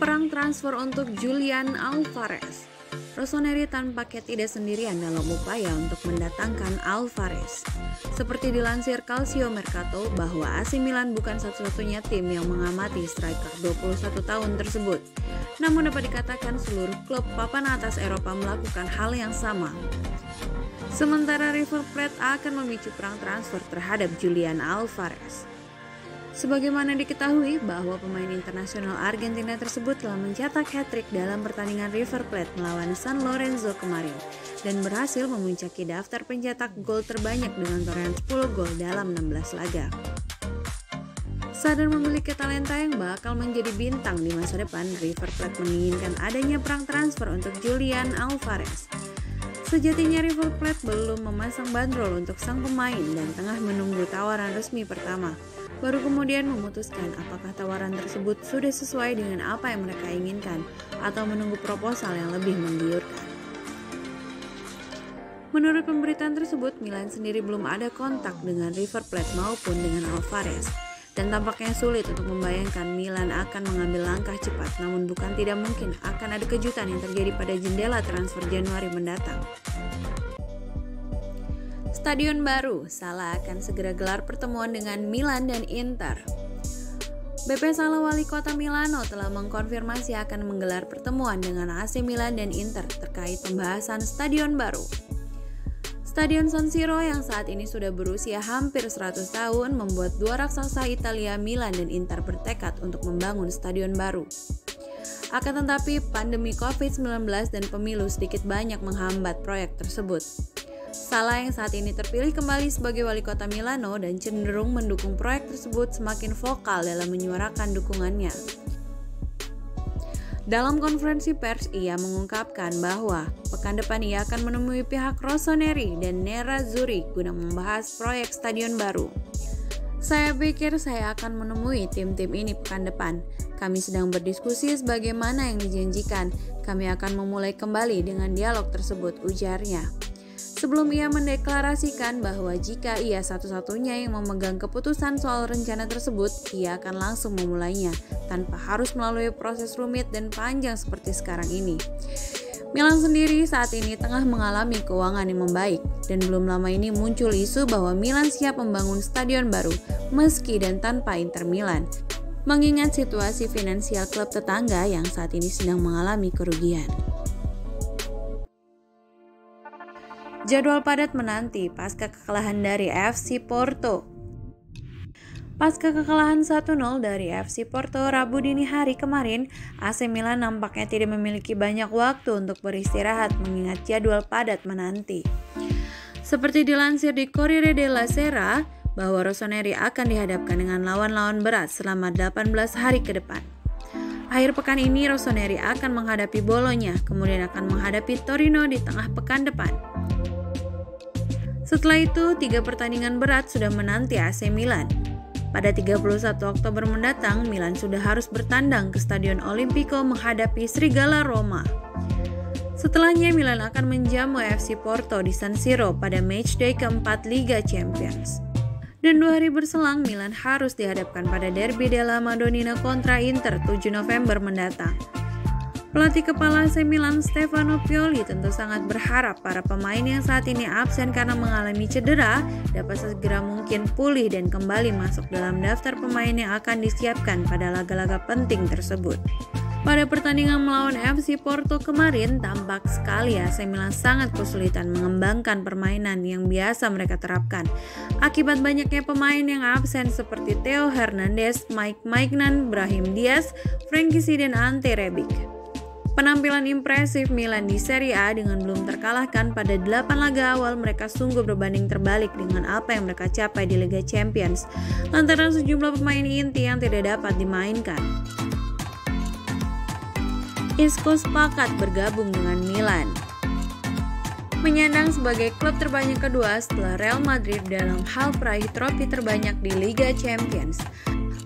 Perang transfer untuk Julian Alvarez. Rossoneri tampaknya tidak sendirian dalam upaya untuk mendatangkan Alvarez. Seperti dilansir Calcio Mercato bahwa AC Milan bukan satu-satunya tim yang mengamati striker 21 tahun tersebut. Namun dapat dikatakan seluruh klub papan atas Eropa melakukan hal yang sama. Sementara River Plate akan memicu perang transfer terhadap Julian Alvarez. Sebagaimana diketahui bahwa pemain internasional Argentina tersebut telah mencetak hat-trick dalam pertandingan River Plate melawan San Lorenzo kemarin dan berhasil memuncaki daftar pencetak gol terbanyak dengan torehan 10 gol dalam 16 laga. Sadar memiliki talenta yang bakal menjadi bintang di masa depan, River Plate menginginkan adanya perang transfer untuk Julian Alvarez. Sejatinya River Plate belum memasang bandrol untuk sang pemain dan tengah menunggu tawaran resmi pertama. Baru kemudian memutuskan apakah tawaran tersebut sudah sesuai dengan apa yang mereka inginkan atau menunggu proposal yang lebih menggiurkan. Menurut pemberitaan tersebut, Milan sendiri belum ada kontak dengan River Plate maupun dengan Alvarez. Dan tampaknya sulit untuk membayangkan Milan akan mengambil langkah cepat, namun bukan tidak mungkin akan ada kejutan yang terjadi pada jendela transfer Januari mendatang. Stadion baru, Salah akan segera gelar pertemuan dengan Milan dan Inter. BP Salah, wali kota Milano, telah mengkonfirmasi akan menggelar pertemuan dengan AC Milan dan Inter terkait pembahasan stadion baru. Stadion San Siro yang saat ini sudah berusia hampir 100 tahun membuat dua raksasa Italia, Milan dan Inter, bertekad untuk membangun stadion baru. Akan tetapi, pandemi COVID-19 dan pemilu sedikit banyak menghambat proyek tersebut. Salah yang saat ini terpilih kembali sebagai wali kota Milano dan cenderung mendukung proyek tersebut semakin vokal dalam menyuarakan dukungannya. Dalam konferensi pers, ia mengungkapkan bahwa pekan depan ia akan menemui pihak Rossoneri dan Nerazzurri guna membahas proyek stadion baru. Saya pikir saya akan menemui tim-tim ini pekan depan. Kami sedang berdiskusi sebagaimana yang dijanjikan. Kami akan memulai kembali dengan dialog tersebut, ujarnya. Sebelum ia mendeklarasikan bahwa jika ia satu-satunya yang memegang keputusan soal rencana tersebut, ia akan langsung memulainya tanpa harus melalui proses rumit dan panjang seperti sekarang ini. Milan sendiri saat ini tengah mengalami keuangan yang membaik dan belum lama ini muncul isu bahwa Milan siap membangun stadion baru meski dan tanpa Inter Milan, mengingat situasi finansial klub tetangga yang saat ini sedang mengalami kerugian. Jadwal padat menanti pasca kekalahan dari FC Porto. Pasca kekalahan 1-0 dari FC Porto Rabu dini hari kemarin, AC Milan nampaknya tidak memiliki banyak waktu untuk beristirahat mengingat jadwal padat menanti. Seperti dilansir di Corriere della Sera, bahwa Rossoneri akan dihadapkan dengan lawan-lawan berat selama 18 hari ke depan. Akhir pekan ini Rossoneri akan menghadapi Bologna, kemudian akan menghadapi Torino di tengah pekan depan. Setelah itu, 3 pertandingan berat sudah menanti AC Milan. Pada 31 Oktober mendatang, Milan sudah harus bertandang ke Stadion Olimpico menghadapi Serigala Roma. Setelahnya, Milan akan menjamu FC Porto di San Siro pada matchday keempat Liga Champions. Dan 2 hari berselang, Milan harus dihadapkan pada Derby della Madonnina kontra Inter 7 November mendatang. Pelatih kepala AC Milan Stefano Pioli tentu sangat berharap para pemain yang saat ini absen karena mengalami cedera dapat segera mungkin pulih dan kembali masuk dalam daftar pemain yang akan disiapkan pada laga-laga penting tersebut. Pada pertandingan melawan FC Porto kemarin, tampak sekali AC Milan sangat kesulitan mengembangkan permainan yang biasa mereka terapkan. Akibat banyaknya pemain yang absen seperti Theo Hernandez, Mike Maignan, Brahim Diaz, Frank Kessié dan Ante Rebic. Penampilan impresif Milan di Serie A dengan belum terkalahkan pada 8 laga awal mereka sungguh berbanding terbalik dengan apa yang mereka capai di Liga Champions lantaran sejumlah pemain inti yang tidak dapat dimainkan. Isco sepakat bergabung dengan Milan. Menyandang sebagai klub terbanyak kedua setelah Real Madrid dalam hal peraih trofi terbanyak di Liga Champions,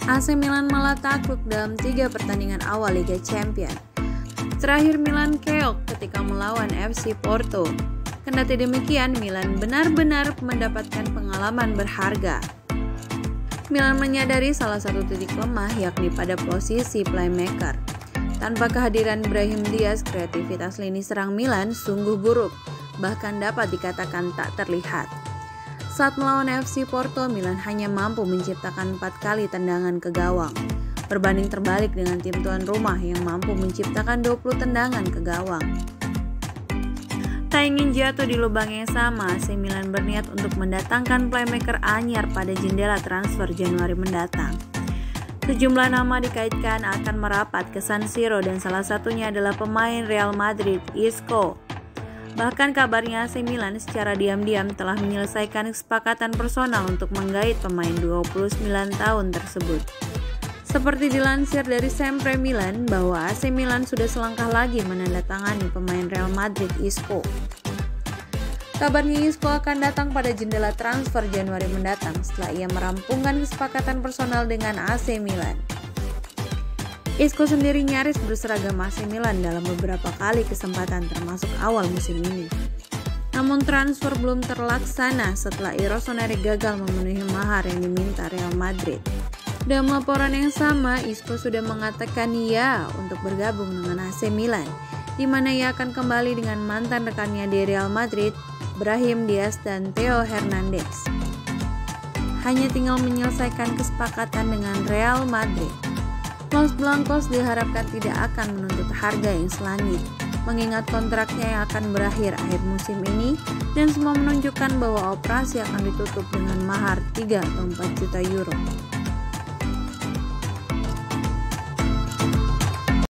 AC Milan malah takluk dalam 3 pertandingan awal Liga Champions. Terakhir Milan keok ketika melawan FC Porto. Kendati demikian, Milan benar-benar mendapatkan pengalaman berharga. Milan menyadari salah satu titik lemah yakni pada posisi playmaker. Tanpa kehadiran Brahim Diaz, kreativitas lini serang Milan sungguh buruk, bahkan dapat dikatakan tak terlihat. Saat melawan FC Porto, Milan hanya mampu menciptakan 4 kali tendangan ke gawang. Berbanding terbalik dengan tim tuan rumah yang mampu menciptakan 20 tendangan ke gawang. Tak ingin jatuh di lubang yang sama, AC Milan berniat untuk mendatangkan playmaker anyar pada jendela transfer Januari mendatang. Sejumlah nama dikaitkan akan merapat ke San Siro dan salah satunya adalah pemain Real Madrid, Isco. Bahkan kabarnya AC Milan secara diam-diam telah menyelesaikan kesepakatan personal untuk menggait pemain 29 tahun tersebut. Seperti dilansir dari Sempre Milan bahwa AC Milan sudah selangkah lagi menandatangani pemain Real Madrid, Isco. Kabarnya Isco akan datang pada jendela transfer Januari mendatang setelah ia merampungkan kesepakatan personal dengan AC Milan. Isco sendiri nyaris berseragam AC Milan dalam beberapa kali kesempatan termasuk awal musim ini. Namun transfer belum terlaksana setelah Rossoneri gagal memenuhi mahar yang diminta Real Madrid. Dalam laporan yang sama, Isco sudah mengatakan ya untuk bergabung dengan AC Milan, di mana ia akan kembali dengan mantan rekannya di Real Madrid, Brahim Diaz dan Theo Hernandez. Hanya tinggal menyelesaikan kesepakatan dengan Real Madrid. Los Blancos diharapkan tidak akan menuntut harga yang selangit, mengingat kontraknya yang akan berakhir akhir musim ini dan semua menunjukkan bahwa operasi akan ditutup dengan mahar 3 atau 4 juta euro.